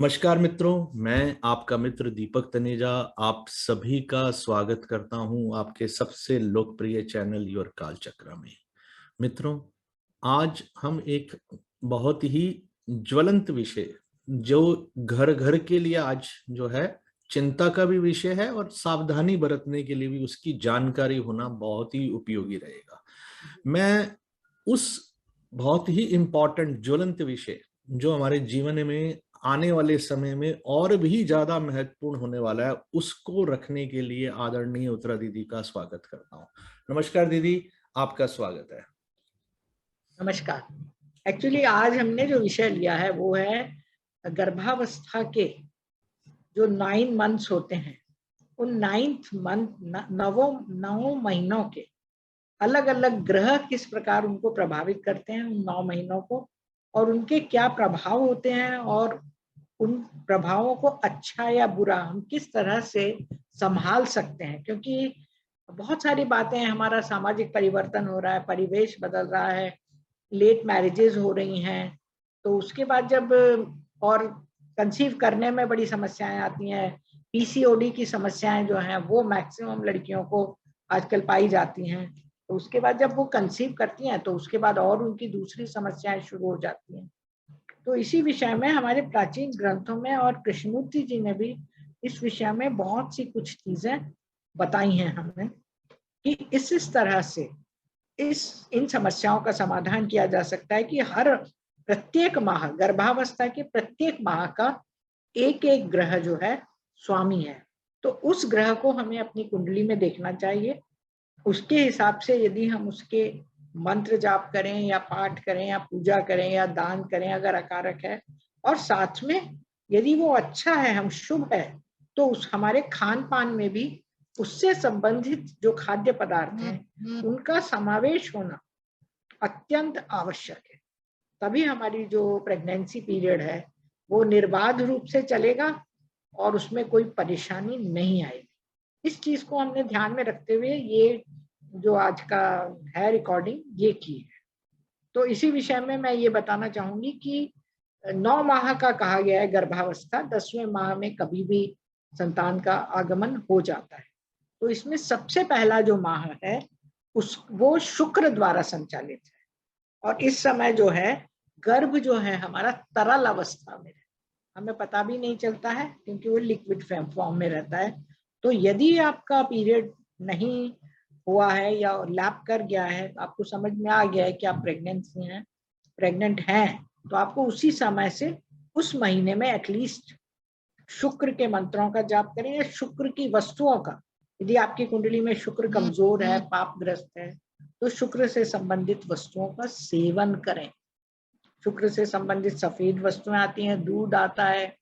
नमस्कार मित्रों, मैं आपका मित्र दीपक तनेजा आप सभी का स्वागत करता हूं आपके सबसे लोकप्रिय चैनल योर कालचक्र में। मित्रों, आज हम एक बहुत ही ज्वलंत विषय जो घर घर के लिए आज जो है चिंता का भी विषय है और सावधानी बरतने के लिए भी उसकी जानकारी होना बहुत ही उपयोगी रहेगा। मैं उस बहुत ही इम्पोर्टेंट ज्वलंत विषय जो हमारे जीवन में आने वाले समय में और भी ज्यादा महत्वपूर्ण होने वाला है उसको रखने के लिए आदरणीय उत्तरा दीदी का स्वागत करता हूँ। नमस्कार दीदी, आपका स्वागत है। नमस्कार। एक्चुअली आज हमने जो विषय लिया है वो है गर्भावस्था के जो 9 मंथ्स होते हैं, उन 9th मंथ नौ महीनों के अलग अलग ग्रह किस प्रकार उनको प्रभावित करते हैं, उन 9 महीनों को, और उनके क्या प्रभाव होते हैं और उन प्रभावों को अच्छा या बुरा हम किस तरह से संभाल सकते हैं। क्योंकि बहुत सारी बातें हैं, हमारा सामाजिक परिवर्तन हो रहा है, परिवेश बदल रहा है, लेट मैरिजेज हो रही हैं, तो उसके बाद जब और कंसीव करने में बड़ी समस्याएं आती हैं, पीसीओडी की समस्याएं जो हैं वो मैक्सिमम लड़कियों को आजकल पाई जाती हैं। तो उसके बाद जब वो कंसीव करती हैं तो उसके बाद और उनकी दूसरी समस्याएं शुरू हो जाती हैं। तो इसी विषय में हमारे प्राचीन ग्रंथों में और कृष्णमूर्ति जी ने भी इस विषय में बहुत सी कुछ चीजें बताई हैं हमें कि इस तरह से इन समस्याओं का समाधान किया जा सकता है कि हर प्रत्येक माह, गर्भावस्था के प्रत्येक माह का एक एक ग्रह जो है स्वामी है, तो उस ग्रह को हमें अपनी कुंडली में देखना चाहिए। उसके हिसाब से यदि हम उसके मंत्र जाप करें या पाठ करें या पूजा करें या दान करें अगर अकारक है, और साथ में यदि वो अच्छा है, हम शुभ है, तो उस हमारे खान पान में भी उससे संबंधित जो खाद्य पदार्थ हैं उनका समावेश होना अत्यंत आवश्यक है। तभी हमारी जो प्रेगनेंसी पीरियड है वो निर्बाध रूप से चलेगा और उसमें कोई परेशानी नहीं आएगी। इस चीज को हमने ध्यान में रखते हुए ये जो आज का है रिकॉर्डिंग ये की है। तो इसी विषय में मैं ये बताना चाहूंगी कि 9 माह का कहा गया है गर्भावस्था, 10वें माह में कभी भी संतान का आगमन हो जाता है। तो इसमें सबसे पहला जो माह है वो शुक्र द्वारा संचालित है, और इस समय जो है गर्भ जो है हमारा तरल अवस्था में है, हमें पता भी नहीं चलता है क्योंकि वो लिक्विड फॉर्म में रहता है। तो यदि आपका पीरियड नहीं हुआ है या लैप कर गया है, आपको समझ में आ गया है कि आप प्रेग्नेंट हैं, तो आपको उसी समय से उस महीने में एटलीस्ट शुक्र के मंत्रों का जाप करें या शुक्र की वस्तुओं का। यदि आपकी कुंडली में शुक्र कमजोर है, पापग्रस्त है, तो शुक्र से संबंधित वस्तुओं का सेवन करें। शुक्र से संबंधित सफेद वस्तुएं आती हैं, दूध आता है,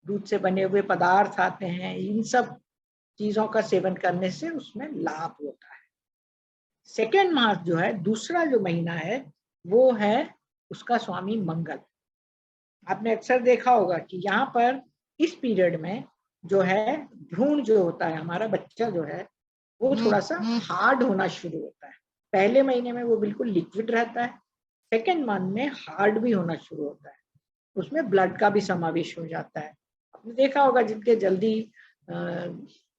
दूध से बने हुए पदार्थ आते हैं, इन सब चीजों का सेवन करने से उसमें लाभ होता है। सेकेंड माह जो है, दूसरा जो महीना है, वो है उसका स्वामी मंगल। आपने अक्सर देखा होगा कि यहाँ पर इस पीरियड में जो है भ्रूण जो होता है, हमारा बच्चा जो है वो थोड़ा सा हार्ड होना शुरू होता है। पहले महीने में वो बिल्कुल लिक्विड रहता है, सेकेंड मंथ में हार्ड भी होना शुरू होता है, उसमें ब्लड का भी समावेश हो जाता है। आपने देखा होगा जिनके जल्दी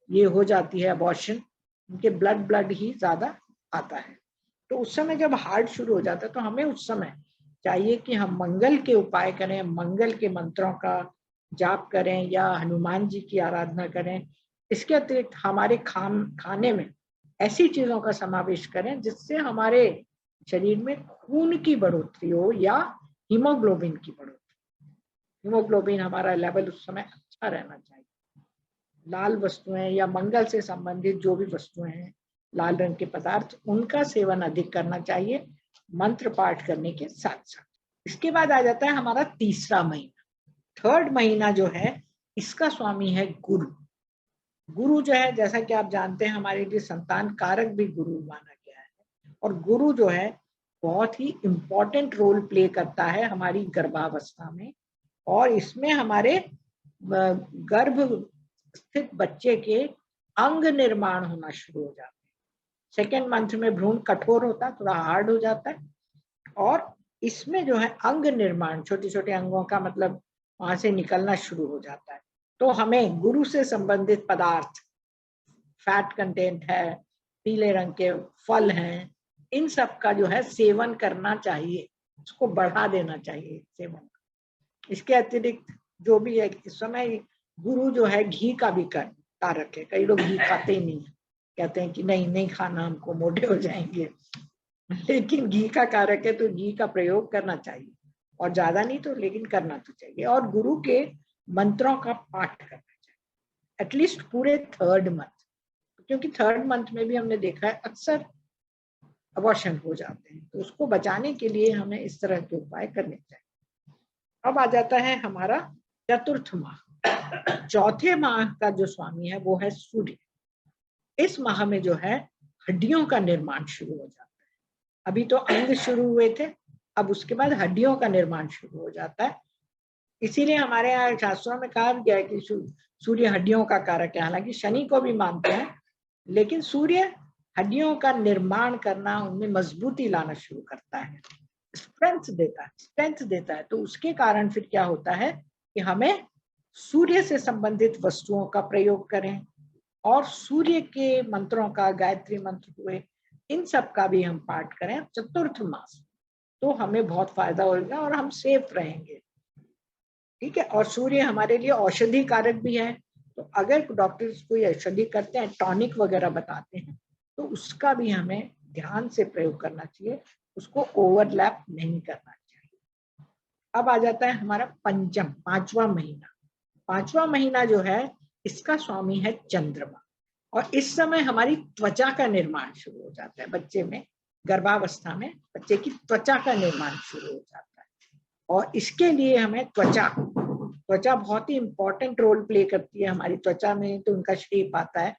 ये हो जाती है अबॉर्शन, उनके ब्लड ही ज्यादा आता है। तो उस समय जब हार्ड शुरू हो जाता है तो हमें उस समय चाहिए कि हम मंगल के उपाय करें, मंगल के मंत्रों का जाप करें या हनुमान जी की आराधना करें। इसके अतिरिक्त हमारे खाने में ऐसी चीजों का समावेश करें जिससे हमारे शरीर में खून की बढ़ोतरी हो या हीमोग्लोबिन की बढ़ोतरी। हीमोग्लोबिन हमारा लेवल उस समय अच्छा रहना चाहिए। लाल वस्तुएं या मंगल से संबंधित जो भी वस्तुएं हैं, लाल रंग के पदार्थ, उनका सेवन अधिक करना चाहिए मंत्र पाठ करने के साथ साथ। इसके बाद आ जाता है हमारा तीसरा महीना, थर्ड महीना जो है, इसका स्वामी है गुरु। गुरु जो है, जैसा कि आप जानते हैं, हमारे लिए संतान कारक भी गुरु माना गया है, और गुरु जो है बहुत ही इम्पोर्टेंट रोल प्ले करता है हमारी गर्भावस्था में, और इसमें हमारे गर्भ स्थित बच्चे के अंग निर्माण होना शुरू हो जाते हैं। सेकेंड मंथ में भ्रूण कठोर होता है, थोड़ा हार्ड हो जाता है, और इसमें जो है अंग निर्माण, छोटे छोटे अंगों का मतलब वहां से निकलना शुरू हो जाता है। तो हमें गुरु से संबंधित पदार्थ, फैट कंटेंट है, पीले रंग के फल हैं, इन सब का जो है सेवन करना चाहिए, उसको बढ़ा देना चाहिए सेवन। इसके अतिरिक्त जो भी है, इस समय गुरु जो है घी का भी कारक है। कई लोग घी खाते ही नहीं है, कहते हैं कि नहीं नहीं खाना, हमको मोटे हो जाएंगे। लेकिन घी का कारक है तो घी का प्रयोग करना चाहिए, और ज्यादा नहीं तो लेकिन करना तो चाहिए। और गुरु के मंत्रों का पाठ करना चाहिए एटलीस्ट पूरे 3rd मंथ, क्योंकि 3rd मंथ में भी हमने देखा है अक्सर अबॉर्शन हो जाते हैं, तो उसको बचाने के लिए हमें इस तरह के उपाय करने चाहिए। अब आ जाता है हमारा 4th माह। 4थे माह का जो स्वामी है वो है सूर्य। इस माह में जो है हड्डियों का निर्माण शुरू हो जाता है। अभी तो अंग शुरू हुए थे, अब उसके बाद हड्डियों का निर्माण शुरू हो जाता है। इसीलिए हमारे यहाँ शास्त्रों में कहा गया है कि सूर्य हड्डियों का कारक है। हालांकि शनि को भी मानते हैं, लेकिन सूर्य हड्डियों का निर्माण करना, उनमें मजबूती लाना शुरू करता है, स्ट्रेंथ देता है। तो उसके कारण फिर क्या होता है कि हमें सूर्य से संबंधित वस्तुओं का प्रयोग करें, और सूर्य के मंत्रों का, गायत्री मंत्र हुए, इन सब का भी हम पाठ करें 4th मास, तो हमें बहुत फायदा होगा और हम सेफ रहेंगे। ठीक है। और सूर्य हमारे लिए औषधि कारक भी है, तो अगर डॉक्टर्स कोई औषधि करते हैं, टॉनिक वगैरह बताते हैं, तो उसका भी हमें ध्यान से प्रयोग करना चाहिए, उसको ओवरलैप नहीं करना चाहिए। अब आ जाता है हमारा पंचम, 5वां महीना। 5वां महीना जो है, इसका स्वामी है चंद्रमा, और इस समय हमारी त्वचा का निर्माण शुरू हो जाता है। बच्चे में, गर्भावस्था में बच्चे की त्वचा का निर्माण शुरू हो जाता है, और इसके लिए हमें त्वचा बहुत ही इंपॉर्टेंट रोल प्ले करती है हमारी त्वचा में, तो उनका शेप आता है।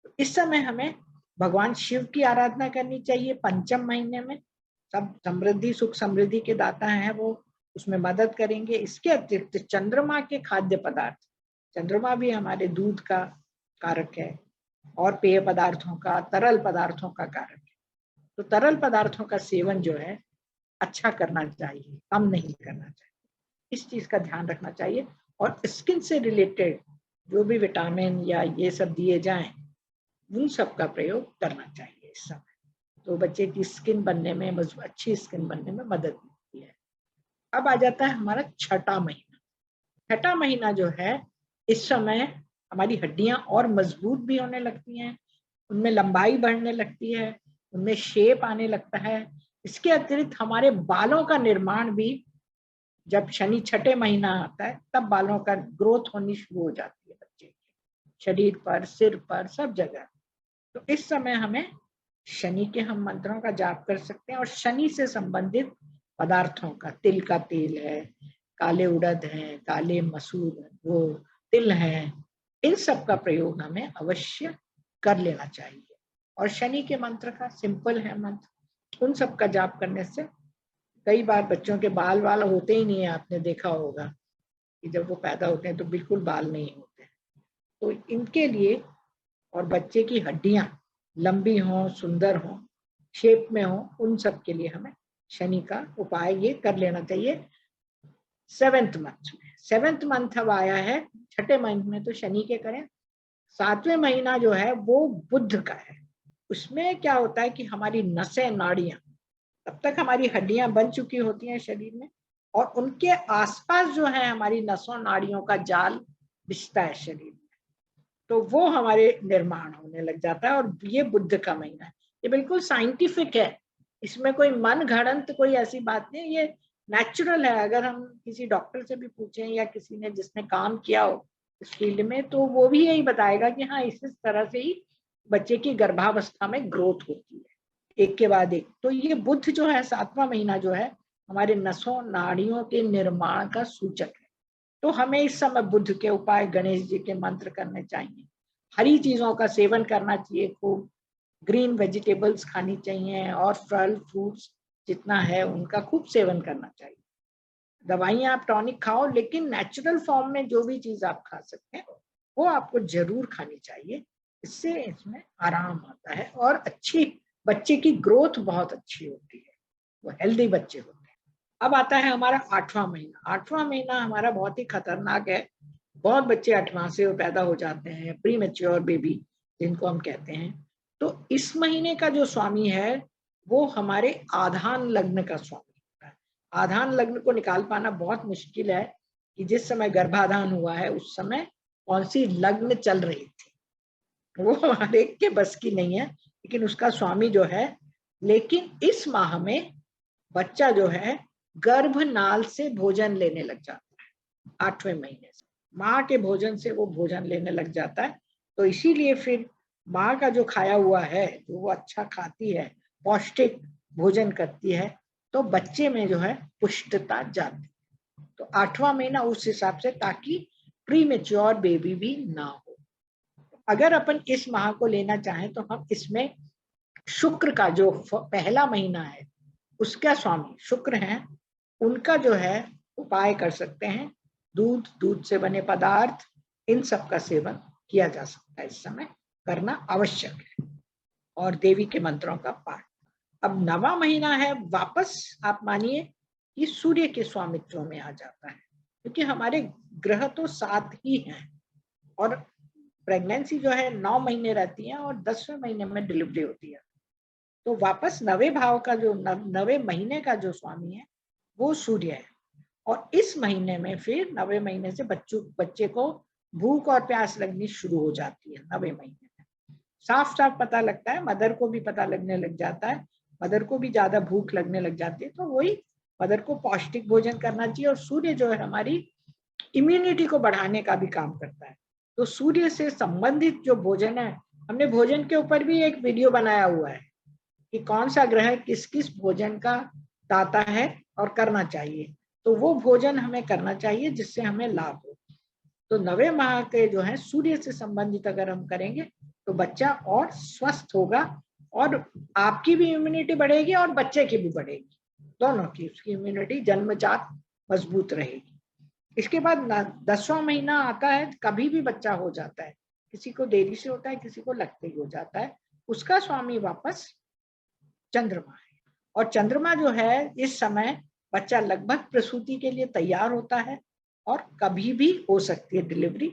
तो इस समय हमें भगवान शिव की आराधना करनी चाहिए। पंचम महीने में सब समृद्धि, सुख समृद्धि के दाता हैं वो, उसमें मदद करेंगे। इसके अतिरिक्त चंद्रमा के खाद्य पदार्थ, चंद्रमा भी हमारे दूध का कारक है, और पेय पदार्थों का, तरल पदार्थों का कारक है। तो तरल पदार्थों का सेवन जो है अच्छा करना चाहिए, कम नहीं करना चाहिए, इस चीज का ध्यान रखना चाहिए। और स्किन से रिलेटेड जो भी विटामिन या ये सब दिए जाएं, उन सब का प्रयोग करना चाहिए इस समय। तो बच्चे की स्किन बनने में, अच्छी स्किन बनने में मदद मिलती है। अब आ जाता है हमारा 6ठा महीना। 6ठा महीना जो है, इस समय हमारी हड्डियां और मजबूत भी होने लगती हैं, उनमें लंबाई बढ़ने लगती है, उनमें शेप आने लगता है। इसके अतिरिक्त हमारे बालों का निर्माण भी, जब शनि 6ठे महीना आता है, तब बालों का ग्रोथ होनी शुरू हो जाती है बच्चे के शरीर पर, सिर पर, सब जगह। तो इस समय हमें शनि के हम मंत्रों का जाप कर सकते हैं, और शनि से संबंधित पदार्थों का, तिल का तेल है, काले उड़द है, काले मसूर, वो तिल है, इन सब का प्रयोग हमें अवश्य कर लेना चाहिए। और शनि के मंत्र का सिंपल है मंत्र, उन सब का जाप करने से कई बार बच्चों के बाल होते ही नहीं है। आपने देखा होगा कि जब वो पैदा होते हैं तो बिल्कुल बाल नहीं होते। तो इनके लिए, और बच्चे की हड्डियां लंबी हों, सुंदर हों, शेप में हों, उन सब के लिए हमें शनि का उपाय ये कर लेना चाहिए 7th मंथ में। 7th मंथ अब आया है, 6ठे महीने में तो शनि के करें। 7वें महीना जो है वो बुध का है। उसमें क्या होता है कि हमारी नसें, नाड़ियां, तब तक हमारी हड्डियां बन चुकी होती हैं शरीर में, और उनके आसपास जो है हमारी नसों, नाड़ियों का जाल बिछता है शरीर में, तो वो हमारे निर्माण होने लग जाता है। और ये बुध का महीना है, ये बिल्कुल साइंटिफिक है, इसमें कोई मन घड़ंत कोई ऐसी बात नहीं, ये नेचुरल है। अगर हम किसी डॉक्टर से भी पूछें, या किसी ने जिसने काम किया हो इस फील्ड में, तो वो भी यही बताएगा कि हाँ, इस तरह से ही बच्चे की गर्भावस्था में ग्रोथ होती है, एक के बाद एक। तो ये बुध जो है, 7वां महीना जो है, हमारे नसों, नाड़ियों के निर्माण का सूचक है। तो हमें इस समय बुध के उपाय, गणेश जी के मंत्र करने चाहिए, हरी चीजों का सेवन करना चाहिए, खूब ग्रीन वेजिटेबल्स खानी चाहिए, और फल फ्रूट्स जितना है उनका खूब सेवन करना चाहिए। दवाइयां आप टॉनिक खाओ, लेकिन नेचुरल फॉर्म में जो भी चीज आप खा सकते हैं वो आपको जरूर खानी चाहिए, इससे इसमें आराम आता है, और अच्छी बच्चे की ग्रोथ बहुत अच्छी होती है, वो हेल्दी बच्चे होते हैं। अब आता है हमारा 8वां महीना। 8वां महीना हमारा बहुत ही खतरनाक है। बहुत बच्चे 8 माह से पैदा हो जाते हैं, प्री मैच्योर बेबी जिनको हम कहते हैं। तो इस महीने का जो स्वामी है वो हमारे आधान लग्न का स्वामी होता है। आधान लग्न को निकाल पाना बहुत मुश्किल है कि जिस समय गर्भाधान हुआ है उस समय कौन सी लग्न चल रही थी, वो हर एक के बस की नहीं है, लेकिन उसका स्वामी जो है। लेकिन इस माह में बच्चा जो है गर्भनाल से भोजन लेने लग जाता है। 8वें महीने से माँ के भोजन से वो भोजन लेने लग जाता है। तो इसीलिए फिर माँ का जो खाया हुआ है, जो वो अच्छा खाती है, पौष्टिक भोजन करती है, तो बच्चे में जो है पुष्टता जाती है। तो 8वां महीना उस हिसाब से, ताकि प्री मेच्योर बेबी भी ना हो। अगर अपन इस माह को लेना चाहें तो हम इसमें शुक्र का जो पहला महीना है उसका स्वामी शुक्र हैं, उनका जो है उपाय कर सकते हैं। दूध, दूध से बने पदार्थ, इन सब का सेवन किया जा सकता है। इस समय करना आवश्यक है, और देवी के मंत्रों का पाठ। अब 9वां महीना है, वापस आप मानिए कि सूर्य के स्वामित्व में आ जाता है, क्योंकि हमारे ग्रह तो 7 ही हैं, और प्रेगनेंसी जो है 9 महीने रहती है और 10वें महीने में डिलीवरी होती है। तो वापस 9वें भाव का जो 9वें महीने का जो स्वामी है वो सूर्य है। और इस महीने में फिर 9वें महीने से बच्चे को भूख और प्यास लगनी शुरू हो जाती है। 9वें महीने में साफ साफ पता लगता है, मदर को भी पता लगने लग जाता है, मदर को भी ज्यादा भूख लगने लग जाती है। तो वही मदर को पौष्टिक भोजन करना चाहिए। और सूर्य जो है हमारी इम्यूनिटी को बढ़ाने का भी काम करता है। तो सूर्य से संबंधित जो भोजन है, हमने भोजन के ऊपर भी एक वीडियो बनाया हुआ है कि कौन सा ग्रह किस किस भोजन का दाता है और करना चाहिए। तो वो भोजन हमें करना चाहिए जिससे हमें लाभ हो। तो 9वें माह के जो है सूर्य से संबंधित अगर हम करेंगे तो बच्चा और स्वस्थ होगा, और आपकी भी इम्यूनिटी बढ़ेगी और बच्चे की भी बढ़ेगी, दोनों की। उसकी इम्यूनिटी जन्मजात मजबूत रहेगी। इसके बाद 10वां महीना आता है, कभी भी बच्चा हो जाता है, किसी को देरी से होता है, किसी को लगते ही हो जाता है। उसका स्वामी वापस चंद्रमा है। और चंद्रमा जो है इस समय बच्चा लगभग प्रसूति के लिए तैयार होता है, और कभी भी हो सकती है डिलीवरी।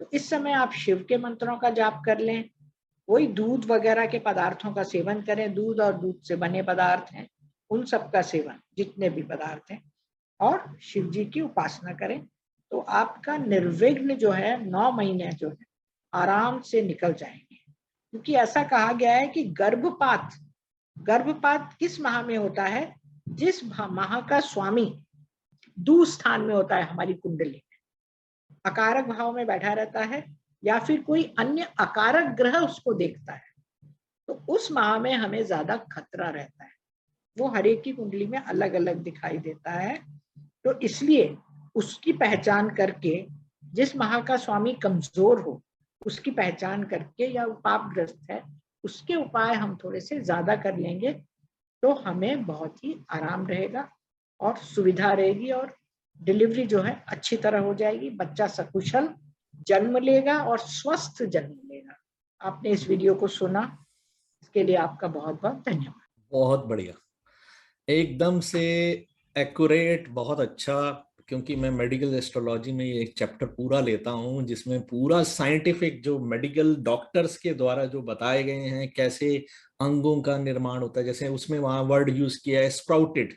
तो इस समय आप शिव के मंत्रों का जाप कर लें, वही दूध वगैरह के पदार्थों का सेवन करें, दूध और दूध से बने पदार्थ हैं उन सब का सेवन, जितने भी पदार्थ हैं, और शिव जी की उपासना करें। तो आपका निर्विघ्न जो है 9 महीने जो है आराम से निकल जाएंगे। क्योंकि ऐसा कहा गया है कि गर्भपात किस माह में होता है? जिस माह का स्वामी दूर स्थान में होता है हमारी कुंडली में, अकारक भाव में बैठा रहता है, या फिर कोई अन्य अकारक ग्रह उसको देखता है, तो उस माह में हमें ज्यादा खतरा रहता है। वो हर एक की कुंडली में अलग अलग दिखाई देता है। तो इसलिए उसकी पहचान करके, जिस माह का स्वामी कमजोर हो उसकी पहचान करके, या पापग्रस्त है, उसके उपाय हम थोड़े से ज्यादा कर लेंगे तो हमें बहुत ही आराम रहेगा और सुविधा रहेगी, और डिलीवरी जो है अच्छी तरह हो जाएगी। बच्चा सकुशल जन्म लेगा और स्वस्थ जन्म लेगा। आपने इस वीडियो को सुना, इसके लिए आपका बहुत बहुत धन्यवाद। बहुत बढ़िया, एकदम से एक्यूरेट, बहुत अच्छा। क्योंकि मैं मेडिकल एस्ट्रोलॉजी में ये एक चैप्टर पूरा लेता हूँ जिसमें पूरा साइंटिफिक जो मेडिकल डॉक्टर्स के द्वारा जो बताए गए हैं कैसे अंगों का निर्माण होता है। जैसे उसमें वहां वर्ड यूज किया है स्प्राउटेड,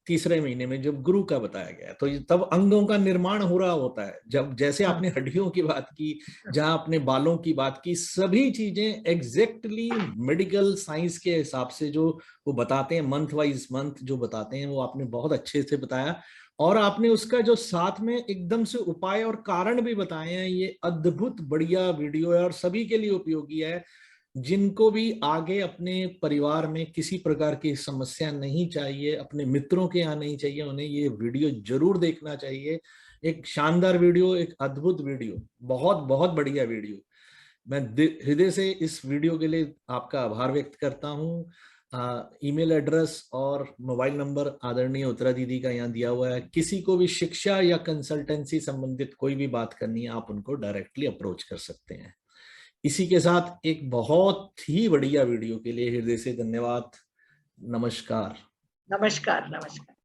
तीसरे महीने में जब गुरु का बताया गया, तो तब अंगों का निर्माण हो रहा होता है। जब जैसे आपने हड्डियों की बात की, जहां आपने बालों की बात की, सभी चीजें एग्जैक्टली मेडिकल साइंस के हिसाब से जो वो बताते हैं, मंथ वाइज मंथ जो बताते हैं, वो आपने बहुत अच्छे से बताया। और आपने उसका जो साथ में एकदम से उपाय और कारण भी बताए हैं। ये अद्भुत बढ़िया वीडियो है और सभी के लिए उपयोगी है। जिनको भी आगे अपने परिवार में किसी प्रकार की समस्या नहीं चाहिए, अपने मित्रों के यहाँ नहीं चाहिए, उन्हें ये वीडियो जरूर देखना चाहिए। एक शानदार वीडियो, एक अद्भुत वीडियो, बहुत बहुत बढ़िया वीडियो। मैं हृदय से इस वीडियो के लिए आपका आभार व्यक्त करता हूँ। ईमेल एड्रेस और मोबाइल नंबर आदरणीय उत्तरा दीदी का यहाँ दिया हुआ है। किसी को भी शिक्षा या कंसल्टेंसी संबंधित कोई भी बात करनी है, आप उनको डायरेक्टली अप्रोच कर सकते हैं। इसी के साथ एक बहुत ही बढ़िया वीडियो के लिए हृदय से धन्यवाद। नमस्कार। नमस्कार। नमस्कार।